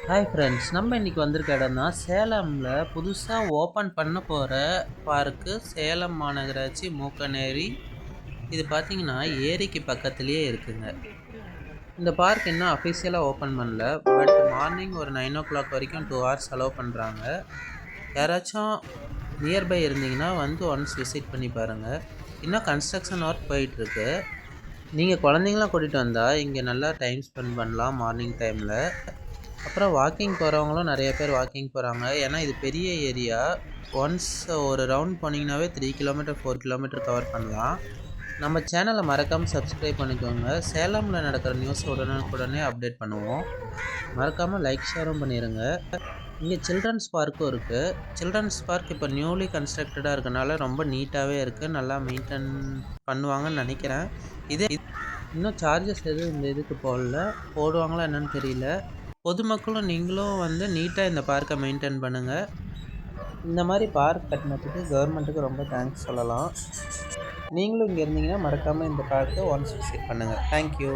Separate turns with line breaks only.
Hi friends, நம்ம இன்னைக்கு வந்திருக்க இடம் தான் சேலமில் புதுசாக ஓப்பன் பண்ண போகிற பார்க்கு. சேலம் மாநகராட்சி மூக்கநேரி. இது பார்த்தீங்கன்னா ஏரிக்கு பக்கத்துலேயே இருக்குங்க. இந்த பார்க் இன்னும் அஃபிஷியலாக ஓப்பன் பண்ணல. பட் மார்னிங் ஒரு 9 o'clock வரைக்கும் 2 hours அலோவ் பண்ணுறாங்க. யாராச்சும் நியர்பை இருந்தீங்கன்னா வந்து ஒன்ஸ் விசிட் பண்ணி பாருங்கள். இன்னும் கன்ஸ்ட்ரக்ஷன் ஒர்க் போயிட்டுருக்கு. நீங்கள் குழந்தைங்களாம் கூட்டிகிட்டு வந்தால் இங்கே நல்லா டைம் ஸ்பெண்ட் பண்ணலாம் மார்னிங் டைமில். அப்புறம் வாக்கிங் போகிறவங்களும் நிறைய பேர் வாக்கிங் போகிறாங்க. ஏன்னா இது பெரிய ஏரியா. ஒன்ஸ் ஒரு ரவுண்ட் போனீங்கன்னாவே 3 கிலோமீட்டர் 4 கிலோமீட்டர் கவர் பண்ணலாம். நம்ம சேனலை மறக்காமல் சப்ஸ்கிரைப் பண்ணிக்கோங்க. சேலமில் நடக்கிற நியூஸ் உடனுக்குடனே அப்டேட் பண்ணுவோம். மறக்காமல் லைக் ஷேரும் பண்ணிடுங்க. இங்கே சில்ட்ரன்ஸ் பார்க்கும் இருக்குது. சில்ட்ரன்ஸ் பார்க் இப்போ நியூலி கன்ஸ்ட்ரக்டடாக இருக்கனால ரொம்ப நீட்டாகவே இருக்குது. நல்லா மெயின்டைன் பண்ணுவாங்கன்னு நினைக்கிறேன். இதே இன்னும் சார்ஜஸ் எதுவும் இந்த இதுக்கு போடுவாங்களா என்னன்னு தெரியல. பொதுமக்களும் நீங்களும் வந்து நீட்டாக இந்த பார்க்கை மெயின்டைன் பண்ணுங்கள். இந்த மாதிரி பார்க் கட்டினதுக்கு கவர்மெண்ட்டுக்கு ரொம்ப தேங்க்ஸ் சொல்லலாம். நீங்களும் இங்கே இருந்தீங்கன்னா மறக்காமல் இந்த பார்க்கை ஒன்ஸ் விசிட் பண்ணுங்கள். தேங்க்யூ.